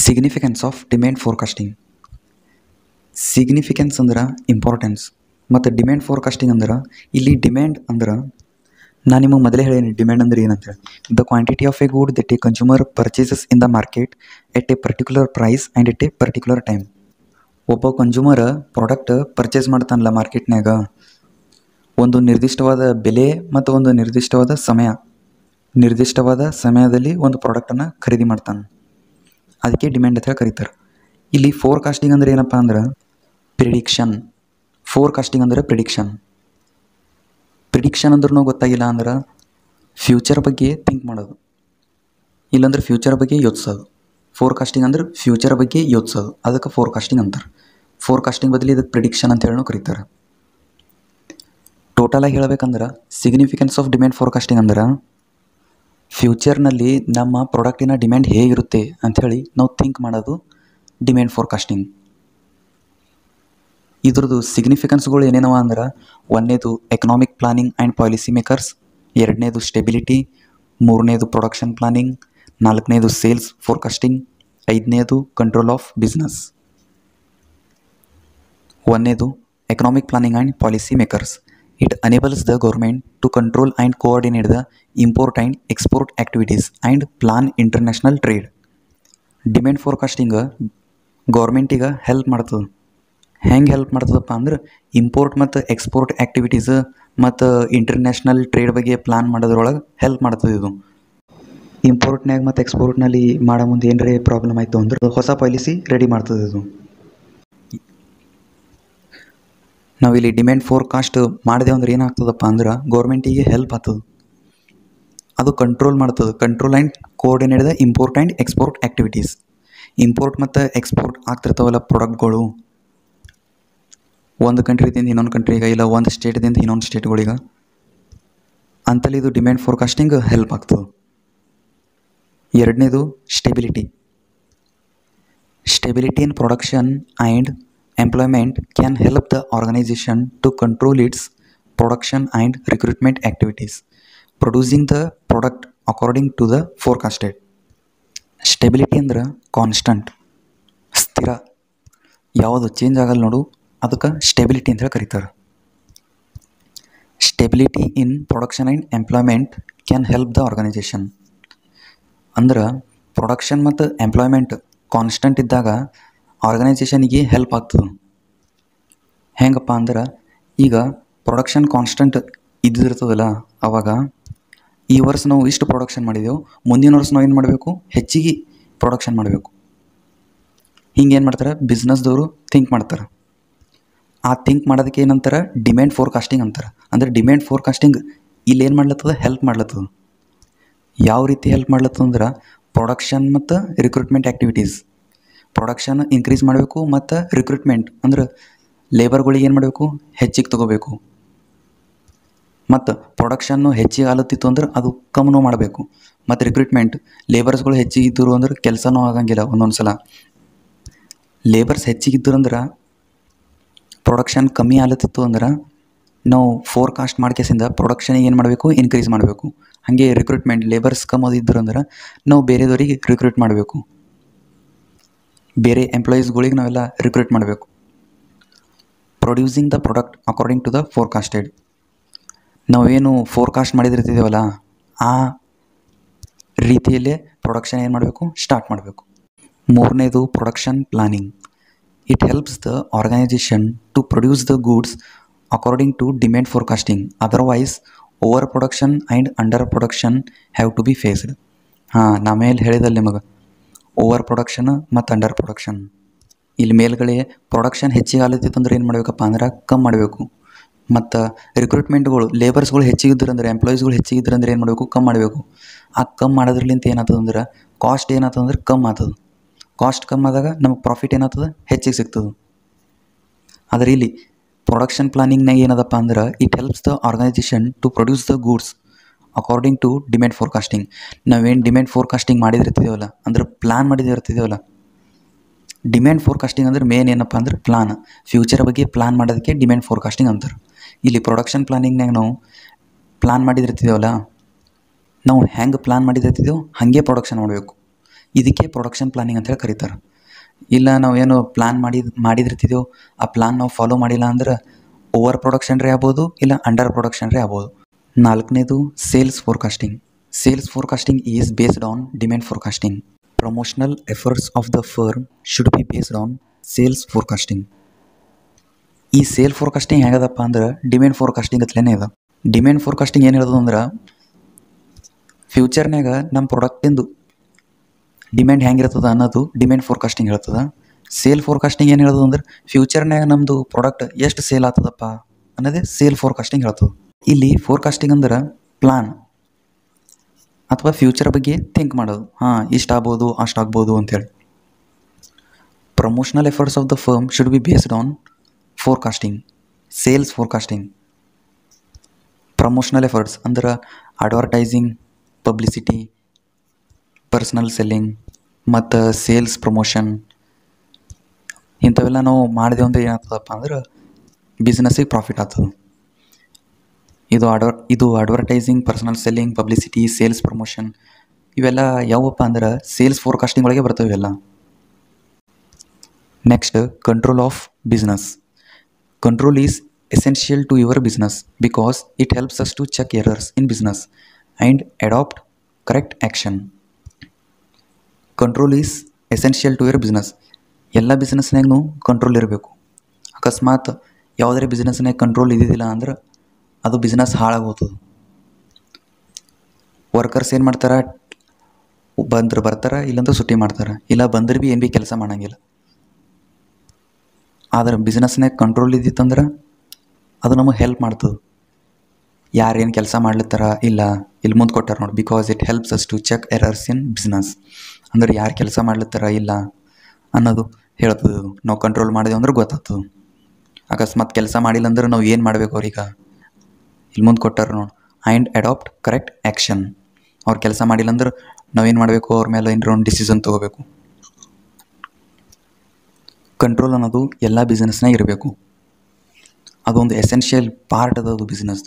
Significance of demand forecasting. Significance ಅಂದ್ರೆ importance ಮತ್ತು demand forecasting ಅಂದ್ರೆ ಇಲ್ಲಿ ಡಿಮ್ಯಾಂಡ್ ಅಂದ್ರೆ ನಾನು ನಿಮಗೆ ಮೊದಲೇ ಹೇಳೀನಿ ಡಿಮ್ಯಾಂಡ್ ಅಂದ್ರೆ ಏನಂತ. The quantity of a good that a consumer purchases in the market at a particular price and at a particular time. ಒಬ್ಬ ಕನ್ಸ್ಯೂಮರ್ ಪ್ರಾಡಕ್ಟ್ ಪರ್ಚೇಸ್ ಮಾಡ್ತಾನಲ್ಲ ಮಾರ್ಕೆಟ್ನಾಗ, ಒಂದು ನಿರ್ದಿಷ್ಟವಾದ ಬೆಲೆ ಮತ್ತು ಒಂದು ನಿರ್ದಿಷ್ಟವಾದ ಸಮಯದಲ್ಲಿ ಒಂದು ಪ್ರಾಡಕ್ಟನ್ನು ಖರೀದಿ ಮಾಡ್ತಾನೆ. ಅದಕ್ಕೆ ಡಿಮ್ಯಾಂಡ್ ಅಂತ ಹೇಳಿ ಕರೀತಾರೆ. ಇಲ್ಲಿ ಫೋರ್ಕಾಸ್ಟಿಂಗ್ ಅಂದರೆ ಏನಪ್ಪ ಅಂದ್ರೆ ಪ್ರಿಡಿಕ್ಷನ್. ಫೋರ್ಕಾಸ್ಟಿಂಗ್ ಅಂದರೆ ಪ್ರಿಡಿಕ್ಷನ್ ಅಂದ್ರೂ ಗೊತ್ತಾಗಿಲ್ಲ ಅಂದ್ರೆ ಫ್ಯೂಚರ್ ಬಗ್ಗೆ ಥಿಂಕ್ ಮಾಡೋದು, ಇಲ್ಲಾಂದ್ರೆ ಫ್ಯೂಚರ್ ಬಗ್ಗೆ ಯೋಚಿಸೋದು. ಫೋರ್ಕಾಸ್ಟಿಂಗ್ ಅಂದ್ರೆ ಫ್ಯೂಚರ್ ಬಗ್ಗೆ ಯೋಚಿಸೋದು, ಅದಕ್ಕೆ ಫೋರ್ಕಾಸ್ಟಿಂಗ್ ಅಂತಾರೆ. ಫೋರ್ಕಾಸ್ಟಿಂಗ್ ಬದಲು ಇದಕ್ಕೆ ಪ್ರಿಡಿಕ್ಷನ್ ಅಂತ ಹೇಳಿ ಕರೀತಾರೆ. ಟೋಟಲಾಗಿ ಹೇಳ್ಬೇಕಂದ್ರೆ ಸಿಗ್ನಿಫಿಕೆನ್ಸ್ ಆಫ್ ಡಿಮ್ಯಾಂಡ್ ಫೋರ್ಕಾಸ್ಟಿಂಗ್ ಅಂದ್ರೆ ಫ್ಯೂಚರ್ನಲ್ಲಿ ನಮ್ಮ ಪ್ರಾಡಕ್ಟಿನ ಡಿಮ್ಯಾಂಡ್ ಹೇಗಿರುತ್ತೆ ಅಂಥೇಳಿ ನಾವು ಥಿಂಕ್ ಮಾಡೋದು ಡಿಮ್ಯಾಂಡ್ ಫೋರ್ಕಾಸ್ಟಿಂಗ್. ಇದ್ರದ್ದು ಸಿಗ್ನಿಫಿಕೆನ್ಸ್ಗಳು ಏನೇನವ ಅಂದ್ರೆ, ಒಂದನೇದು economic planning and policy makers, ಎರಡನೇದು ಸ್ಟೆಬಿಲಿಟಿ, ಮೂರನೇದು ಪ್ರೊಡಕ್ಷನ್ ಪ್ಲಾನಿಂಗ್, ನಾಲ್ಕನೇದು ಸೇಲ್ಸ್ ಫೋರ್ಕಾಸ್ಟಿಂಗ್, ಐದನೇದು ಕಂಟ್ರೋಲ್ ಆಫ್ ಬಿಸ್ನೆಸ್. ಒಂದನೇದು economic planning and policy makers. It enables the government to control and coordinate the import and export activities and plan international trade. Demand forecasting ಗೌರ್ಮೆಂಟಿಗೆ help ಮಾಡ್ತದೆ. ಹೆಂಗೆ help ಮಾಡ್ತದಪ್ಪ ಅಂದ್ರೆ import ಮತ್ತು export activities ಮತ್ತು international trade ಬಗ್ಗೆ plan ಮಾಡೋದ್ರೊಳಗೆ help ಮಾಡ್ತದೆ. ಇದು ಇಂಪೋರ್ಟ್ನಾಗ ಮತ್ತು ಎಕ್ಸ್ಪೋರ್ಟ್ನಲ್ಲಿ ಮಾಡೋ ಮುಂದೆ ಏನರೇ ಪ್ರಾಬ್ಲಮ್ ಆಯಿತು ಅಂದ್ರೆ ಹೊಸ ಪಾಲಿಸಿ ರೆಡಿ ಮಾಡ್ತದೆ. ಇದು ನಾವಿಲ್ಲಿ ಡಿಮ್ಯಾಂಡ್ ಫೋರ್ಕಾಸ್ಟ್ ಮಾಡಿದೆವು ಅಂದ್ರೆ ಏನಾಗ್ತದಪ್ಪ ಅಂದ್ರೆ ಗೌರ್ಮೆಂಟಿಗೆ ಹೆಲ್ಪ್ ಆಗ್ತದೆ. ಅದು control and coordinate the import and export activities. Import ಮತ್ತು ಎಕ್ಸ್ಪೋರ್ಟ್ ಆಗ್ತಿರ್ತಾವಲ್ಲ ಪ್ರಾಡಕ್ಟ್ಗಳು, ಒಂದು ಕಂಟ್ರಿದಿಂದ ಇನ್ನೊಂದು ಕಂಟ್ರಿಗೆ, ಇಲ್ಲ ಒಂದು ಸ್ಟೇಟ್ದಿಂದ ಇನ್ನೊಂದು ಸ್ಟೇಟ್ಗಳಿಗೆ, ಅಂತಲ್ಲಿ ಇದು ಡಿಮ್ಯಾಂಡ್ ಫೋರ್ಕಾಸ್ಟಿಂಗ್ ಹೆಲ್ಪ್ ಆಗ್ತದೆ. ಎರಡನೇದು stability in production and employment can help the organization to control its production and recruitment activities, producing the product according to the forecasted. Stability ಅಂದ್ರೆ ಕಾನ್ಸ್ಟಂಟ್, ಸ್ಥಿರ, ಯಾವುದು ಚೇಂಜ್ ಆಗಲ್ಲ ನೋಡು, ಅದಕ್ಕೆ ಸ್ಟೆಬಿಲಿಟಿ ಅಂತ ಹೇಳಿ ಕರೀತಾರೆ. Stability in production and employment can help the organization. ಅಂದ್ರೆ ಪ್ರೊಡಕ್ಷನ್ ಮತ್ತು ಎಂಪ್ಲಾಯ್ಮೆಂಟ್ ಕಾನ್ಸ್ಟಂಟ್ ಇದ್ದಾಗ ಆರ್ಗನೈಜೇಷನಿಗೆ ಹೆಲ್ಪ್ ಆಗ್ತದೆ. ಹೆಂಗಪ್ಪ ಅಂದ್ರೆ ಈಗ ಪ್ರೊಡಕ್ಷನ್ ಕಾನ್ಸ್ಟಂಟ್ ಇದ್ದಿರ್ತದಲ್ಲ, ಆವಾಗ ಈ ವರ್ಷ ನಾವು ಇಷ್ಟು ಪ್ರೊಡಕ್ಷನ್ ಮಾಡಿದೆವು, ಮುಂದಿನ ವರ್ಷ ನಾವು ಏನು ಮಾಡಬೇಕು, ಹೆಚ್ಚಿಗೆ ಪ್ರೊಡಕ್ಷನ್ ಮಾಡಬೇಕು. ಹಿಂಗೆ ಏನು ಮಾಡ್ತಾರೆ ಬಿಸ್ನೆಸ್ದವರು ಥಿಂಕ್ ಮಾಡ್ತಾರೆ. ಆ ಥಿಂಕ್ ಮಾಡೋದಕ್ಕೆ ಏನಂತಾರೆ ಡಿಮ್ಯಾಂಡ್ ಫೋರ್ಕಾಸ್ಟಿಂಗ್ ಅಂತಾರೆ. ಅಂದರೆ ಡಿಮ್ಯಾಂಡ್ ಫೋರ್ಕಾಸ್ಟಿಂಗ್ ಇಲ್ಲಿ ಏನು ಮಾಡ್ಲತ್ತದ, ಹೆಲ್ಪ್ ಮಾಡ್ಲತ್ತದ. ಯಾವ ರೀತಿ ಹೆಲ್ಪ್ ಮಾಡ್ಲತ್ತದ ಅಂದ್ರೆ ಪ್ರೊಡಕ್ಷನ್ ಮತ್ತು ರಿಕ್ರೂಟ್ಮೆಂಟ್ ಆ್ಯಕ್ಟಿವಿಟೀಸ್. ಪ್ರೊಡಕ್ಷನ್ ಇನ್ಕ್ರೀಸ್ ಮಾಡಬೇಕು ಮತ್ತು ರಿಕ್ರೂಟ್ಮೆಂಟ್ ಅಂದ್ರೆ ಲೇಬರ್ಗಳಿಗೆ ಏನು ಮಾಡಬೇಕು, ಹೆಚ್ಚಿಗೆ ತೊಗೋಬೇಕು. ಮತ್ತು ಪ್ರೊಡಕ್ಷನ್ನು ಹೆಚ್ಚಿಗೆ ಆಲತ್ತಿತ್ತು ಅಂದ್ರೆ ಅದು ಕಮ್ಮಿನೂ ಮಾಡಬೇಕು. ಮತ್ತು ರಿಕ್ರೂಟ್ಮೆಂಟ್ ಲೇಬರ್ಸ್ಗಳು ಹೆಚ್ಚಿಗೆ ಇದ್ದರು ಅಂದ್ರೆ ಕೆಲಸನೂ ಆಗಂಗಿಲ್ಲ. ಒಂದೊಂದು ಸಲ ಲೇಬರ್ಸ್ ಹೆಚ್ಚಿಗಿದ್ದರು ಅಂದ್ರೆ ಪ್ರೊಡಕ್ಷನ್ ಕಮ್ಮಿ ಆಲತ್ತಿತ್ತು ಅಂದ್ರೆ ನಾವು ಫೋರ್ಕಾಸ್ಟ್ ಮಾಡ್ಕೇಸಿಂದ ಪ್ರೊಡಕ್ಷನಿಗೆ ಏನು ಮಾಡಬೇಕು, ಇನ್ಕ್ರೀಸ್ ಮಾಡಬೇಕು. ಹಾಗೆ ರಿಕ್ರೂಟ್ಮೆಂಟ್ ಲೇಬರ್ಸ್ ಕಮ್ಮದಿದ್ದರು ಅಂದ್ರೆ ನಾವು ಬೇರೆದವರಿಗೆ ರಿಕ್ರೂಟ್ ಮಾಡಬೇಕು, ಬೇರೆ ಎಂಪ್ಲಾಯೀಸ್ಗಳಿಗೆ ನಾವೆಲ್ಲ ರಿಕ್ರೂಟ್ ಮಾಡಬೇಕು. Producing the product according to the forecasted. ನಾವೇನು ಫೋರ್ಕಾಸ್ಟ್ ಮಾಡಿದಿರ್ತಿದ್ದೇವಲ್ಲ ಆ ರೀತಿಯಲ್ಲೇ ಪ್ರೊಡಕ್ಷನ್ ಏನು ಮಾಡಬೇಕು, ಸ್ಟಾರ್ಟ್ ಮಾಡಬೇಕು. ಮೂರನೇದು production planning. It helps the organization to produce the goods according to demand forecasting, otherwise over production and under production have to be faced. ನಾ ಮೇಲೆ ಹೇಳಿದಲ್ಲಿ ನಿಮಗೆ ಓವರ್ ಪ್ರೊಡಕ್ಷನ್ ಮತ್ತು ಅಂಡರ್ ಪ್ರೊಡಕ್ಷನ್. ಇಲ್ಲಿ ಮೇಲ್ಗಡೆ ಪ್ರೊಡಕ್ಷನ್ ಹೆಚ್ಚಿಗೆ ಆಲತ್ತಿತ್ತು ಅಂದ್ರೆ ಏನು ಮಾಡಬೇಕಪ್ಪ ಅಂದ್ರೆ ಕಮ್ಮಿ ಮಾಡಬೇಕು. ಮತ್ತು ರಿಕ್ರೂಟ್ಮೆಂಟ್ಗಳು ಲೇಬರ್ಸ್ಗಳು ಹೆಚ್ಚಿಗಿದ್ರು ಅಂದ್ರೆ ಎಂಪ್ಲಾಯೀಸ್ಗಳು ಹೆಚ್ಚಿಗಿದ್ರು ಅಂದ್ರೆ ಏನು ಮಾಡಬೇಕು, ಕಮ್ಮಿ ಮಾಡಬೇಕು. ಆ ಕಮ್ಮಿ ಮಾಡೋದ್ರಲ್ಲಿಂತ ಏನಾಗ್ತದೆ ಅಂದ್ರೆ ಕಾಸ್ಟ್ ಏನಾಗ್ತದೆ ಅಂದ್ರೆ ಕಮ್ಮಿ ಆಗ್ತದೆ. ಕಾಸ್ಟ್ ಕಮ್ಮಿ ಆದಾಗ ನಮಗೆ ಪ್ರಾಫಿಟ್ ಏನಾಗ್ತದೆ, ಹೆಚ್ಚಿಗೆ ಸಿಗ್ತದೆ. ಆದರೆ ಇಲ್ಲಿ ಪ್ರೊಡಕ್ಷನ್ ಪ್ಲಾನಿಂಗ್ನಾಗ ಏನದಪ್ಪ ಅಂದ್ರೆ it helps the organization to produce the goods according to demand forecasting. ನಾವೇನು ಡಿಮ್ಯಾಂಡ್ ಫೋರ್ಕಾಸ್ಟಿಂಗ್ ಮಾಡಿದಿರ್ತಿದ್ದೇವಲ್ಲ ಅಂದ್ರೆ ಪ್ಲ್ಯಾನ್ ಮಾಡಿದಿರ್ತಿದ್ದೇವಲ್ಲ, ಡಿಮ್ಯಾಂಡ್ ಫೋರ್ಕಾಸ್ಟಿಂಗ್ ಅಂದ್ರೆ ಮೇನ್ ಏನಪ್ಪ ಅಂದ್ರೆ ಪ್ಲಾನ್, ಫ್ಯೂಚರ್ ಬಗ್ಗೆ ಪ್ಲಾನ್ ಮಾಡೋದಕ್ಕೆ ಡಿಮ್ಯಾಂಡ್ ಫೋರ್ಕಾಸ್ಟಿಂಗ್ ಅಂತಾರೆ. ಇಲ್ಲಿ ಪ್ರೊಡಕ್ಷನ್ ಪ್ಲಾನಿಂಗ್ನಾಗ ನಾವು ಪ್ಲಾನ್ ಮಾಡಿದಿರ್ತಿದ್ದೇವಲ್ಲ, ನಾವು ಹೆಂಗೆ ಪ್ಲಾನ್ ಮಾಡಿದಿರ್ತಿದ್ದೇವೆ ಹಾಗೆ ಪ್ರೊಡಕ್ಷನ್ ಮಾಡಬೇಕು. ಇದಕ್ಕೆ ಪ್ರೊಡಕ್ಷನ್ ಪ್ಲಾನಿಂಗ್ ಅಂತೇಳಿ ಕರೀತಾರೆ. ಇಲ್ಲ ನಾವೇನು ಪ್ಲ್ಯಾನ್ ಮಾಡಿದಿರ್ತಿದ್ದೆವು, ಆ ಪ್ಲ್ಯಾನ್ ನಾವು ಫಾಲೋ ಮಾಡಿಲ್ಲ ಅಂದ್ರೆ ಓವರ್ ಪ್ರೊಡಕ್ಷನ್ ರೀ ಆಗ್ಬೋದು, ಇಲ್ಲ ಅಂಡರ್ ಪ್ರೊಡಕ್ಷನ್ ರೀ ಆಗ್ಬೋದು. 4ನೇದು sales forecasting. Sales forecasting is based on demand forecasting. Promotional efforts of the firm should be based on sales forecasting. ಈ ಸೇಲ್ ಫೋರ್ಕಾಸ್ಟಿಂಗ್ ಹೇಗದಪ್ಪ ಅಂದ್ರೆ ಡಿಮ್ಯಾಂಡ್ ಫೋರ್ಕಾಸ್ಟಿಂಗ್ ಅತ್ಲೇ ಇದೆ. ಡಿಮ್ಯಾಂಡ್ ಫೋರ್ಕಾಸ್ಟಿಂಗ್ ಏನು ಹೇಳೋದು ಅಂದ್ರೆ ಫ್ಯೂಚರ್ನಾಗ ನಮ್ಮ ಪ್ರಾಡಕ್ಟಿಂದು ಡಿಮ್ಯಾಂಡ್ ಹೆಂಗಿರ್ತದೆ ಅನ್ನೋದು ಡಿಮ್ಯಾಂಡ್ ಫೋರ್ಕಾಸ್ಟಿಂಗ್ ಹೇಳ್ತದೆ. ಸೇಲ್ ಫೋರ್ಕಾಸ್ಟಿಂಗ್ ಏನು ಹೇಳೋದು ಅಂದ್ರೆ ಫ್ಯೂಚರ್ನಾಗ ನಮ್ಮದು ಪ್ರಾಡಕ್ಟ್ ಎಷ್ಟು ಸೇಲ್ ಆಗ್ತದಪ್ಪ ಅನ್ನೋದೇ ಸೇಲ್ ಫೋರ್ಕಾಸ್ಟಿಂಗ್ ಹೇಳ್ತದೆ. ಇಲ್ಲಿ ಫೋರ್ಕಾಸ್ಟಿಂಗ್ ಅಂದ್ರೆ ಪ್ಲಾನ್ ಅಥವಾ ಫ್ಯೂಚರ್ ಬಗ್ಗೆ ಥಿಂಕ್ ಮಾಡೋದು. ಇಷ್ಟು ಆಗ್ಬೋದು ಅಷ್ಟು ಆಗ್ಬೋದು ಅಂಥೇಳಿ. Promotional efforts of the firm should be based on forecasting, sales forecasting. Promotional efforts ಅಂದ್ರೆ ಅಡ್ವರ್ಟೈಸಿಂಗ್, ಪಬ್ಲಿಸಿಟಿ, ಪರ್ಸ್ನಲ್ ಸೆಲ್ಲಿಂಗ್ ಮತ್ತು ಸೇಲ್ಸ್ ಪ್ರಮೋಷನ್ ಇಂಥವೆಲ್ಲ ನಾವು ಮಾಡಿದೆವು ಅಂದ್ರೆ ಏನಾಗ್ತದಪ್ಪ ಅಂದ್ರೆ ಬಿಸ್ನೆಸ್ಸಿಗೆ ಪ್ರಾಫಿಟ್ ಆಗ್ತದೆ. ಇದು advertising, personal selling, publicity, sales promotion ಇವೆಲ್ಲ ಯಾವಪ್ಪ ಅಂದ್ರೆ ಸೇಲ್ಸ್ ಫೋರ್ಕಾಸ್ಟಿಂಗ್ ಒಳಗೆ ಬರ್ತವೆ ಇವೆಲ್ಲ. Next, control of business. Control is essential to your business because it helps us to check errors in business and adopt correct action. Control is essential to your business. ಎಲ್ಲ ಬಿಸ್ನೆಸ್ನಾಗೂ control ಇರಬೇಕು. ಅಕಸ್ಮಾತ್ ಯಾವುದೇ ಬಿಸ್ನೆಸ್ನಾಗ control ಇದ್ದಿದ್ದಿಲ್ಲ ಅಂದ್ರೆ ಅದು business ಹಾಳಾಗೋಗ್ತದೆ. Workers ಏನು ಮಾಡ್ತಾರೆ, ಬಂದ್ರೆ ಬರ್ತಾರೆ, ಇಲ್ಲಂದ್ರೆ ಸುಟ್ಟಿ ಮಾಡ್ತಾರೆ, ಇಲ್ಲ ಬಂದ್ರೆ ಭೀ ಏನು ಭೀ ಕೆಲಸ ಮಾಡೋಂಗಿಲ್ಲ. ಆದ್ರೆ ಬಿಸ್ನೆಸ್ನಾಗ ಕಂಟ್ರೋಲ್ ಇದ್ದಿತ್ತಂದ್ರೆ ಅದು ನಮಗೆ ಹೆಲ್ಪ್ ಮಾಡ್ತದೆ. ಯಾರೇನು ಕೆಲಸ ಮಾಡ್ಲತ್ತಾರ ಇಲ್ಲ ಇಲ್ಲಿ ಮುಂದೆ ಕೊಟ್ಟಾರ ನೋಡಿ, because it helps us to check errors in business. ಅಂದ್ರೆ ಯಾರು ಕೆಲಸ ಮಾಡ್ಲತ್ತಾರ ಇಲ್ಲ ಅನ್ನೋದು ಹೇಳ್ತದೆ. ನಾವು ಕಂಟ್ರೋಲ್ ಮಾಡಿದೆವು ಅಂದ್ರೆ ಗೊತ್ತಾಗ್ತದೆ. ಅಕಸ್ಮಾತ್ ಕೆಲಸ ಮಾಡಿಲ್ಲ ಅಂದ್ರೆ ನಾವು ಏನು ಮಾಡಬೇಕು ಅವ್ರೀಗ ಇಲ್ಲಿ ಮುಂದೆ ಕೊಟ್ಟಾರ ನೋಡಿ, ಆ್ಯಂಡ್ ಅಡಾಪ್ಟ್ ಕರೆಕ್ಟ್ ಆ್ಯಕ್ಷನ್. ಅವ್ರು ಕೆಲಸ ಮಾಡಿಲ್ಲ ಅಂದ್ರೆ ನಾವೇನು ಮಾಡಬೇಕು, ಅವ್ರ ಮೇಲೆ ಏನಾರ ಒಂದು ಡಿಸಿಷನ್ ತೊಗೋಬೇಕು. ಕಂಟ್ರೋಲ್ ಅನ್ನೋದು ಎಲ್ಲ ಬಿಸ್ನೆಸ್ನಾಗ ಇರಬೇಕು. ಅದೊಂದು ಎಸೆನ್ಷಿಯಲ್ ಪಾರ್ಟ್ ಅದು ಬಿಸ್ನೆಸ್.